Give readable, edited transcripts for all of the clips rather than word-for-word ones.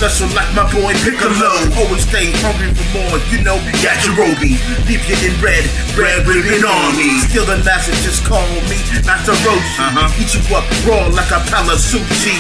special like my boy Piccolo. Always stay hungry for more, you know, Yajirobe. Leave you in red ribbon army. Still the master, just call me Master Roshi. Eat you up raw like a Palasuchi.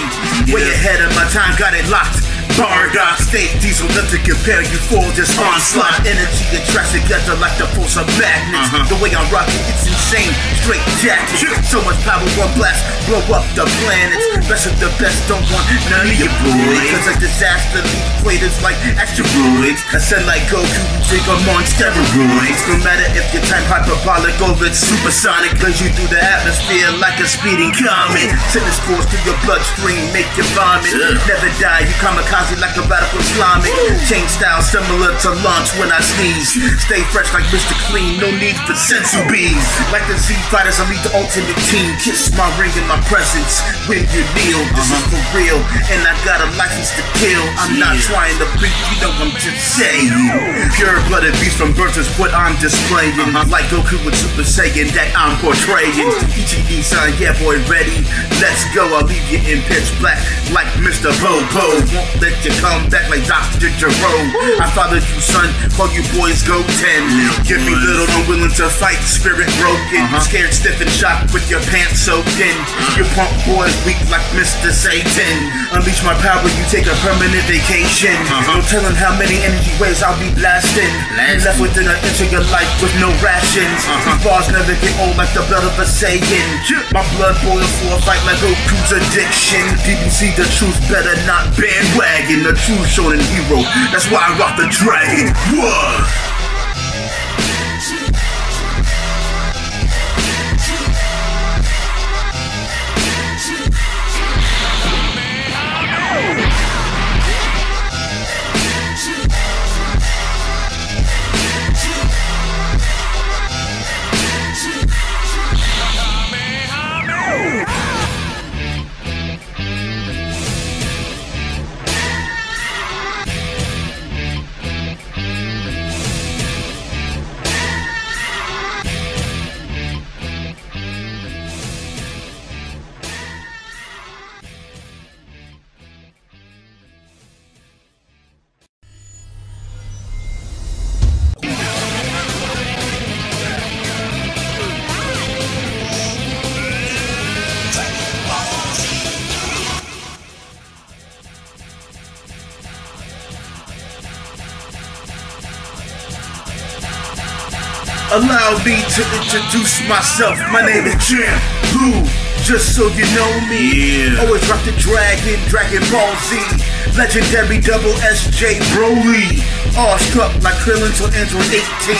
Way ahead of my time, got it locked. Bar dog, steak, diesel, nothing compare. You fall just onslaught. Energy attracts together like the force of magnets. The way I'm rocking, it's insane. Straight jacket. So much power, one blast, blow up the planets. Best of the best, don't want none of your boys. Cause a disaster leaves craters like asteroids. I said like Goku, you think I'm on steroids. No matter if your time hyperbolic or it's supersonic. Cause you through the atmosphere like a speeding comet. Send this course through your bloodstream, make you vomit. Never die, you kamikaze like a radical Islamic. Change style similar to launch when I sneeze. Stay fresh like Mr. Clean, no need for sensu bees. Like the Z fighters, I lead the ultimate team. Kiss my ring in my presence when you kneel. This is for real, and I got a license to kill. I'm not trying to freak, you know I'm just saying. Pure blooded beast from birth is what I'm displaying. Like Goku with Super Saiyan that I'm portraying. Ichi-san, yeah boy, ready? Let's go, I'll leave you in pitch black like Mr. Bobo. Won't let you come back like Dr. Jerome. I followed you, son, call you boys go 10. Give me little, unwilling to fight, spirit broken. Scared, stiff, and shocked with your pants soaked in. Your punk boys weak like Mr. Satan. Unleash my power, you take a permanent vacation. No telling how many energy waves I'll be blasting. Left within an inch of your life with no rations. These bars never get old like the blood of a Saiyan. My blood boils for a fight like Goku's addiction. DBC, the truth better not bandwagon. The true shonen hero, that's why I rock the dragon. Whoa. Allow me to introduce myself. My name is Jim Blue, just so you know me. Always rock the Dragon Ball Z. Legendary double SJ Broly. Awestruck like Krillin till Android 18.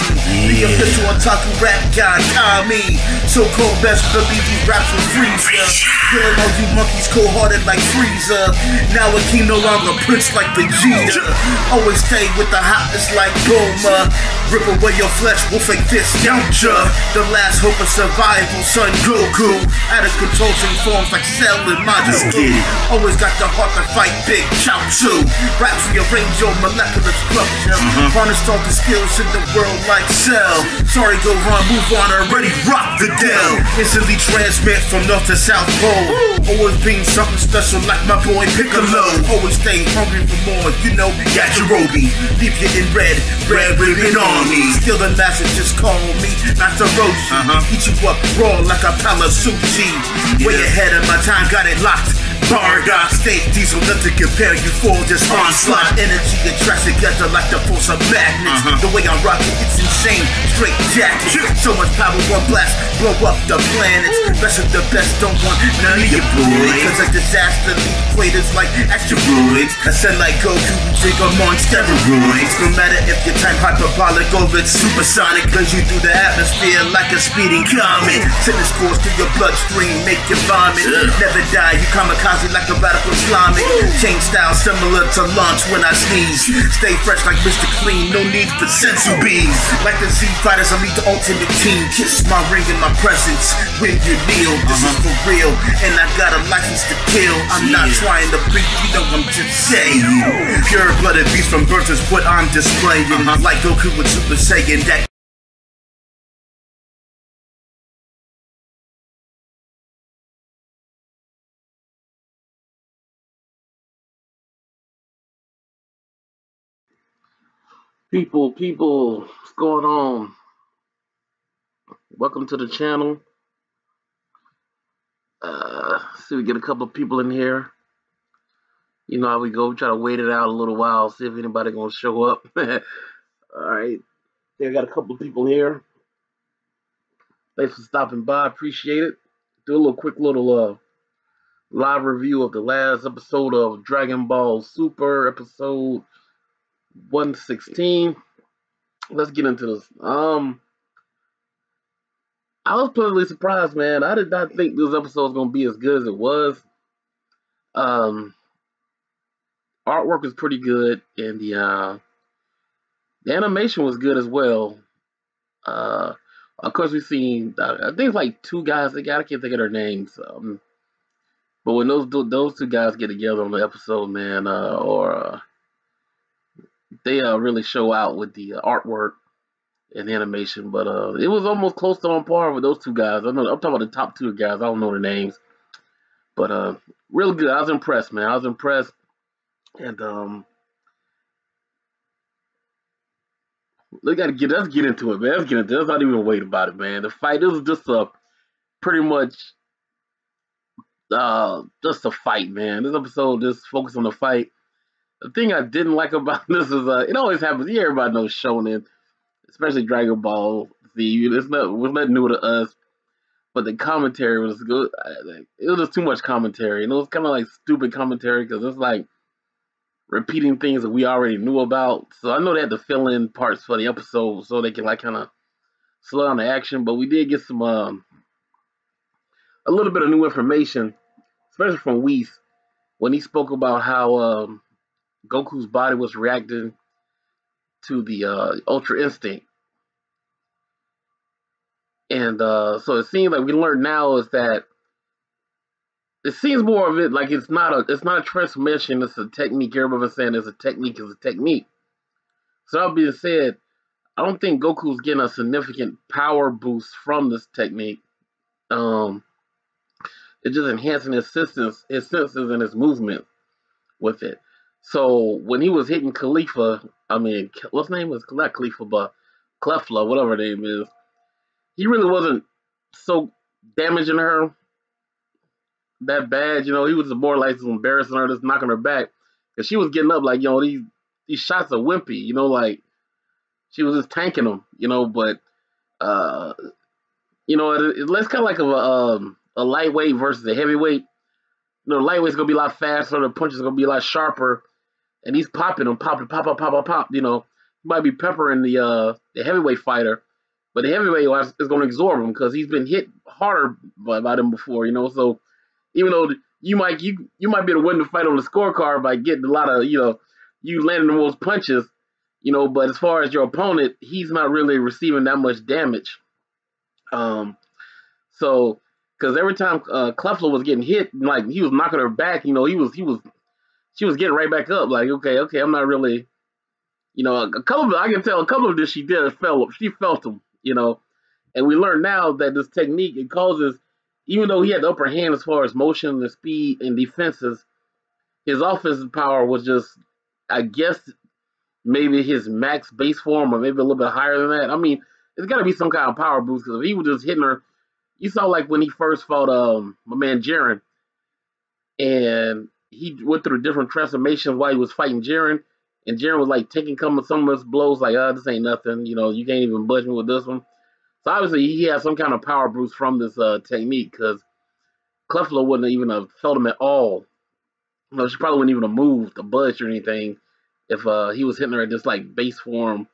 The official otaku rap guy, Kami. So-called best believe these raps will freeze ya. Killing all you monkeys cold-hearted like Frieza. Now a king no longer prince like Vegeta. Always stay with the hotness like Bulma. Rip away your flesh, we'll fake this, yamcha. The last hope of survival, son Goku. Out of control, change forms like Cell and Majin Buu. Always got the heart to fight big, Chaozu. Raps rearrange your molecular structure. Harness all the skills in the world like Cell. Sorry Gohan, move on, already rock the Dell. Instantly transmit from north to south pole. Always being something special like my boy Piccolo. Always stay hungry for more, you know, Yajirobe. Leave you in red ribbon army. Still the master, just call me Master Roshi. Eat you up raw like a Palasuchi. Way ahead of my time, got it locked. Bar dog, steak, diesel, nothing compare. You fall just onslaught. Energy attracts together like the force of magnets. The way I'm rocking, it's insane. Straight jacket. So much power, one blast, blow up the planets. Best of the best, don't want none of your boys. Cause a disaster leaves craters like asteroids. I said like Goku, you think I'm on steroids. No matter if your time hyperbolic or it's supersonic. Cause you through the atmosphere like a speeding comet. Send this course through your bloodstream, make you vomit. Never die, you kamikaze like a radical Islamic. Change style similar to launch when I sneeze. Stay fresh like Mr. Clean, no need for sensu bees. Like the Z fighters, I lead the ultimate team. Kiss my ring in my presence when you kneel. This is for real, and I got a license to kill. I'm not trying to freak, you know I'm just saying. Pure blooded beast from birth is what I'm displaying. Like Goku with Super Saiyan that People, what's going on? Welcome to the channel. See, we get a couple of people in here. You know how we go. We try to wait it out a little while, see if anybody gonna show up. All right, I got a couple of people here. Thanks for stopping by. Appreciate it. Do a quick little live review of the last episode of Dragon Ball Super, episode 116. Let's get into this. I was pleasantly surprised, man. I did not think this episode was gonna be as good as it was. Um, Artwork was pretty good, and the animation was good as well. Of course, we've seen I think it's like two guys. I can't think of their names. But when those two guys get together on the episode, man, they really show out with the artwork and the animation. But it was almost close to on par with those two guys. I'm talking about the top two guys. I don't know their names, but real good. I was impressed, man. I was impressed, and let's get into it, man. Let's get into it. Let's not even wait about it, man. The fight, this was just a pretty much just a fight, man. This episode just focused on the fight. The thing I didn't like about this is it always happens. Yeah, everybody knows shonen, especially Dragon Ball Z. It was not new to us, but the commentary was good. It was just too much commentary, and it was kind of like stupid commentary because it's like repeating things that we already knew about. So I know they had to fill in parts for the episode so they can like kind of slow down the action. But we did get some a little bit of new information, especially from Whis when he spoke about how Goku's body was reacting to the Ultra Instinct. And so it seems like we learned now is that it seems more of it like it's not a transformation, it's a technique. Everybody's saying it's a technique is a technique. So that being said, I don't think Goku's getting a significant power boost from this technique. It's just enhancing his senses and his movement with it. So when he was hitting Khalifa, I mean, what's his name is not Khalifa, but Clefla, whatever her name is, he really wasn't so damaging her that bad. You know, he was more like embarrassing her, just knocking her back, because she was getting up like, these shots are wimpy. You know, like she was just tanking them. You know, but uh, it's kind of like a lightweight versus a heavyweight. You know, the lightweight's gonna be a lot faster, the punches gonna be a lot sharper, and he's popping them, popping, pop, pop, pop, pop, pop. You know, he might be peppering the heavyweight fighter, but the heavyweight is gonna absorb him because he's been hit harder by them before. You know, so even though you might be able to win the fight on the scorecard by getting a lot of you landing the most punches. You know, but as far as your opponent, he's not really receiving that much damage. So because every time Clefla was getting hit, like he was knocking her back, she was getting right back up. Like okay, I'm not really, I can tell a couple of this she felt them, and we learned now that this technique it causes, even though he had the upper hand as far as motion and speed and defenses, his offensive power was just, I guess, maybe his max base form or maybe a little bit higher than that. I mean, it's got to be some kind of power boost because if he was just hitting her, you saw like when he first fought my man Jiren, and he went through different transformations while he was fighting Jiren, and Jiren was like taking some of his blows like, this ain't nothing, you can't even budge me with this one. So obviously he had some kind of power boost from this technique because Clefla wouldn't even have felt him at all. She probably wouldn't even have moved, a budge or anything if he was hitting her at just like base form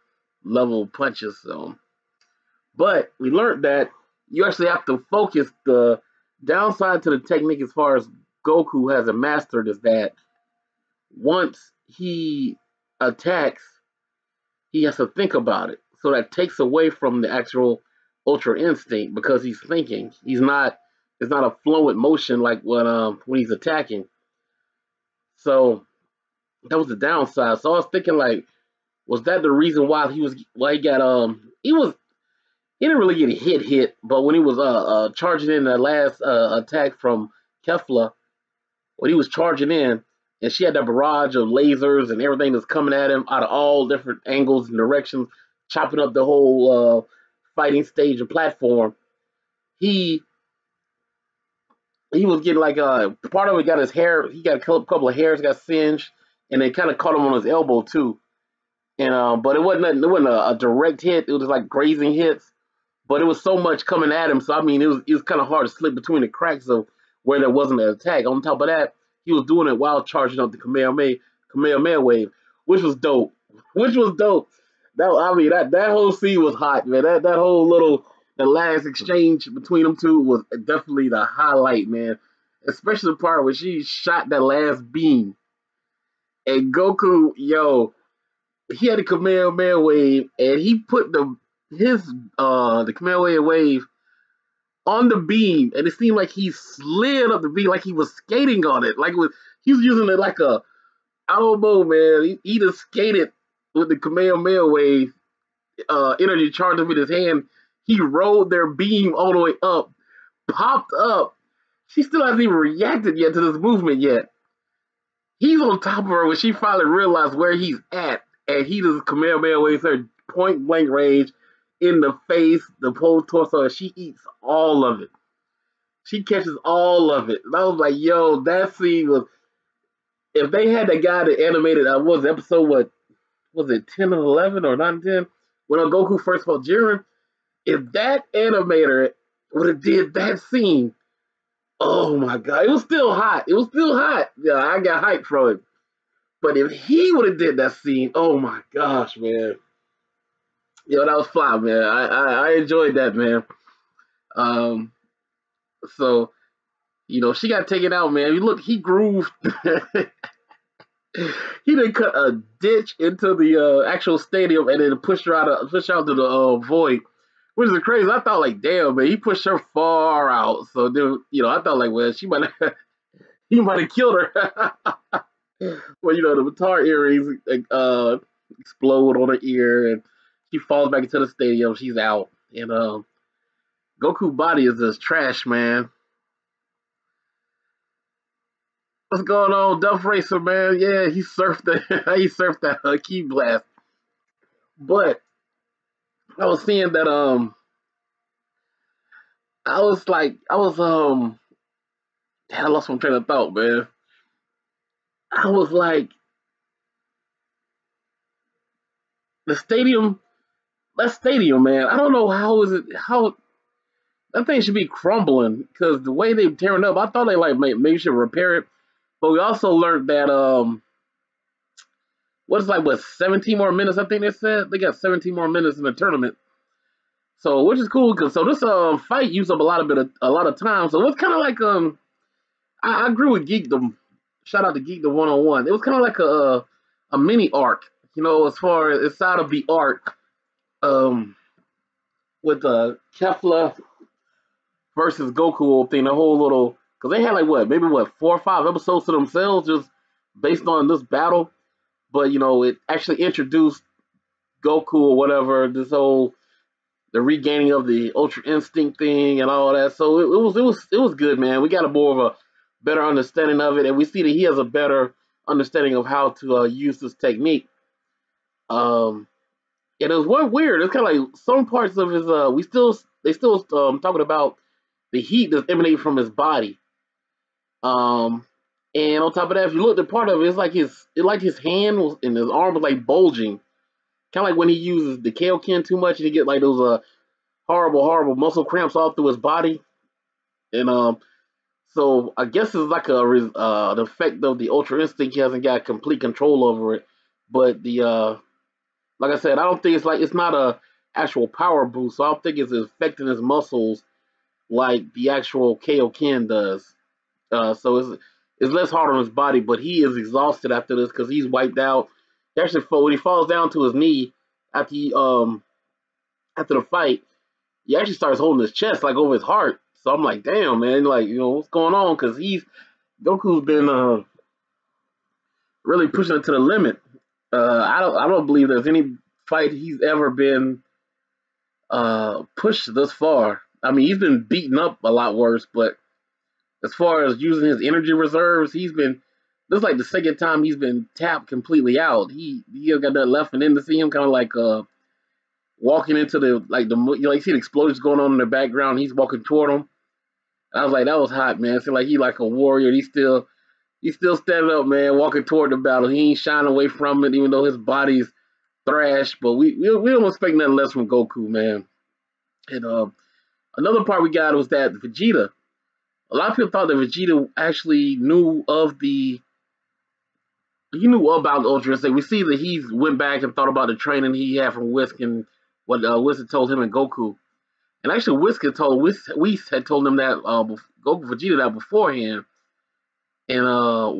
level punches. So, but we learned that you actually have to focus. The downside to the technique as far as Goku has mastered is that once he attacks, he has to think about it. So that takes away from the actual Ultra Instinct because he's thinking. It's not a fluent motion like when he's attacking. So that was the downside. So I was thinking like, was that the reason why he got he didn't really get hit, but when he was charging in that last attack from Kefla, when he was charging in and she had that barrage of lasers and everything that's coming at him out of all different angles and directions, chopping up the whole fighting stage and platform. He he was getting like part of it got his hair. He got a couple of hairs got singed, and they kind of caught him on his elbow too. And but it wasn't nothing, it wasn't a direct hit. It was like grazing hits, but it was so much coming at him. So I mean, it was kind of hard to slip between the cracks of where there wasn't an attack. On top of that, he was doing it while charging up the Kamehameha wave, which was dope. Which was dope. That I mean that whole scene was hot, man. That whole little the last exchange between them two was definitely the highlight, man. Especially the part where she shot that last beam and Goku, yo, he had a Kamehameha wave and he put the Kamehameha wave on the beam, and it seemed like he slid up the beam like he was skating on it. Like he was using it like a I don't know, man. He just skated with the Kamehameha wave energy charged up in his hand. He rolled their beam all the way up, popped up. She still hasn't even reacted yet to this movement yet. He's on top of her when she finally realized where he's at, and he just Kamehameha waves her point blank range in the face, the whole torso, and she eats all of it. She catches all of it. And I was like, yo, that scene was. If they had that guy that animated, what was episode what was it 10 and 11 or 9 and 10 when Goku first fought Jiren? If that animator would have did that scene, oh my god, it was still hot. It was still hot. Yeah, I got hyped from it. But if he would have did that scene, oh my gosh, man. Yo, that was fly, man. I enjoyed that, man. Um, so she got taken out, man. You look, he grooved. He didn't cut a ditch into the actual stadium and then pushed out to the void, which is crazy. I thought like, damn, man, he pushed her far out. So then, I thought like, well, he might have killed her. Well, the guitar earrings explode on her ear, and she falls back into the stadium. She's out, and Goku body is just trash, man. What's going on, Duff Racer, man? Yeah, he surfed that key blast. But I was seeing that I lost my train of thought, man. I was like, that stadium, man. I don't know how that thing should be crumbling because the way they tearing up. I thought they like maybe should repair it, but we also learned that what's like what 17 more minutes. I think they said they got 17 more minutes in the tournament. So which is cool because this fight used up a lot of time. So it's kind of like I agree with Geekdom. Shout out to Geekdom 101. It was kind of like a mini arc, as far as inside of the arc, with Kefla versus Goku thing. The whole little because they had like maybe 4 or 5 episodes to themselves just based on this battle, but it actually introduced Goku or whatever. This whole the regaining of the Ultra Instinct thing and all that. So it was good, man. We got a more of a better understanding of it, and we see that he has a better understanding of how to use this technique. And it was one weird. It's kind of like some parts of his. They still talking about the heat that's emanating from his body. And on top of that, if you look at part of it, it's like his hand was and his arm was like bulging, kind of like when he uses the Kaioken too much and he get like those horrible muscle cramps all through his body. And so I guess it's like the effect of the Ultra Instinct. He hasn't got complete control over it, but the like I said, I don't think it's not a actual power boost. So I don't think it's affecting his muscles like the actual Kaioken does. So it's less hard on his body, but he is exhausted after this because he's wiped out. He actually when he falls down to his knee after after the fight, he actually starts holding his chest like over his heart. So I'm like, damn, man, like what's going on? Because Goku's been really pushing it to the limit. I don't believe there's any fight he's ever been pushed this far. I mean, he's been beaten up a lot worse, but as far as using his energy reserves, he's been this is like the second time he's been tapped completely out. He got that left, and then to see him kind of like walking into the you see the explosions going on in the background. He's walking toward him. And I was like, that was hot, man. It seemed like he like a warrior. He's still standing up, man, walking toward the battle. He ain't shying away from it, even though his body's thrashed. But we don't expect nothing less from Goku, man. And another part we got was that Vegeta. A lot of people thought that Vegeta actually knew about the Ultra Instinct. We see that he went back and thought about the training he had from Whisk and what Whisk had told him and Goku. And actually, Whisk had told him that Goku Vegeta that beforehand, and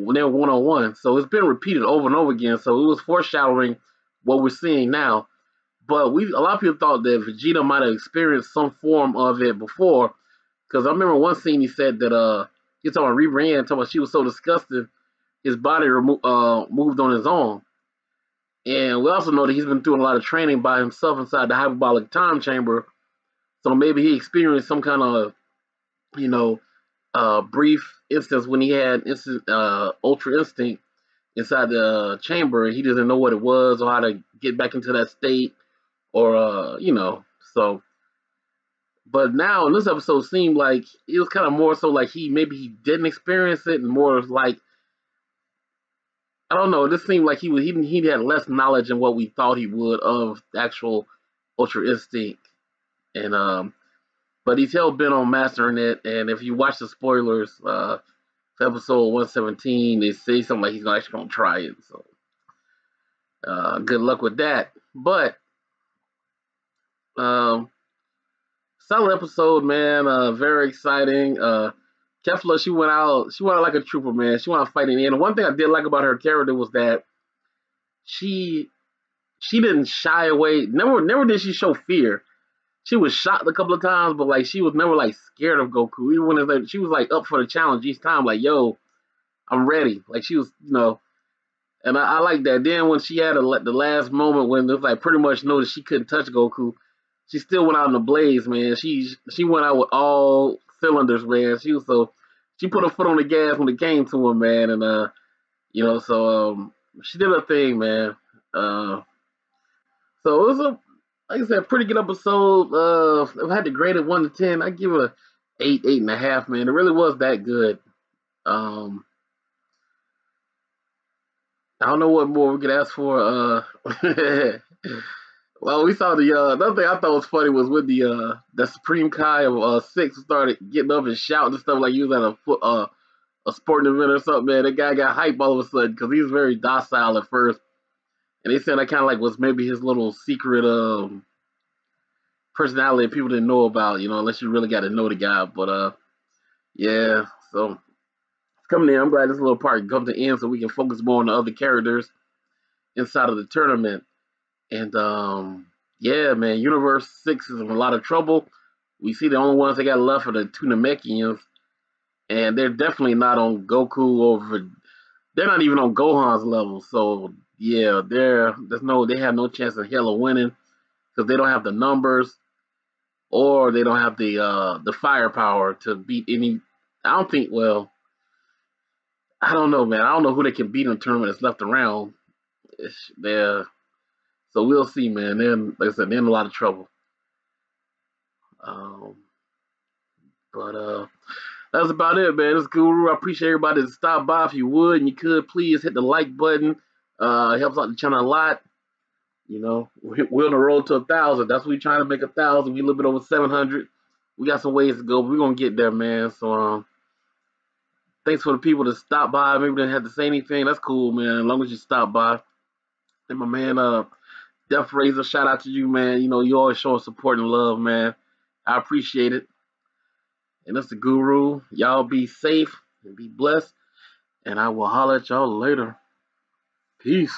when they were 1-on-1. So it's been repeated over and over again. So it was foreshadowing what we're seeing now. But a lot of people thought that Vegeta might have experienced some form of it before, because I remember one scene he said that he was talking about Rebran, talking about she was so disgusted, his body moved on his own. And we also know that he's been doing a lot of training by himself inside the hyperbolic time chamber. So maybe he experienced some kind of, brief instance when he had Ultra Instinct inside the chamber, and he doesn't know what it was or how to get back into that state, or so. But now in this episode, seemed like it was kind of more so like he didn't experience it, and more like, I don't know. This seemed like he had less knowledge than what we thought he would of the actual Ultra Instinct, and but he's hell bent on mastering it. And if you watch the spoilers, for episode 117, they say something like he's actually gonna try it. So good luck with that. But solid episode, man. Very exciting. Kefla, she went out like a trooper, man. She went out fighting. And one thing I did like about her character was that she didn't shy away. Never did she show fear. She was shocked a couple of times, but like she was never like scared of Goku. Even when she was like up for the challenge each time, like, yo, I'm ready. Like she was, and I like that. Then when she had the last moment when it was like pretty much know that she couldn't touch Goku, she still went out in the blaze, man. She went out with all cylinders, man. She put her foot on the gas when it came to him, man, and she did her thing, man. So it was like I said, pretty good episode. If I had to grade it 1 to 10, I'd give it a 8.5, man. It really was that good. I don't know what more we could ask for. Well, we saw the another thing I thought was funny was when the Supreme Kai of 6 started getting up and shouting and stuff like he was at a sporting event or something, man. That guy got hype all of a sudden because he was very docile at first. And they said that kind of like was maybe his little secret personality that people didn't know about, unless you really got to know the guy. But yeah, so it's coming in. I'm glad this little part comes to end so we can focus more on the other characters inside of the tournament. And yeah, man, Universe 6 is in a lot of trouble. We see the only ones they got left are the two Namekians, and they're definitely not on Goku they're not even on Gohan's level. So yeah, they have no chance in hell of winning because they don't have the numbers or they don't have the firepower to beat any. I don't think. Well, I don't know, man. I don't know who they can beat in the tournament that's left around. So we'll see, man. Then, like I said, they're in a lot of trouble. But that's about it, man. This is Guru. I appreciate everybody that stopped by. If you would and you could, please hit the like button. It helps out the channel a lot. We're on the road to 1,000. That's what we're trying to make 1,000. We're a little bit over 700. We got some ways to go, but we're gonna get there, man. So thanks for the people that stopped by. Maybe they didn't have to say anything. That's cool, man. As long as you stop by. And my man, Death Razor, shout out to you, man. You always showing support and love, man. I appreciate it. And that's the Guru. Y'all be safe and be blessed. And I will holler at y'all later. Peace.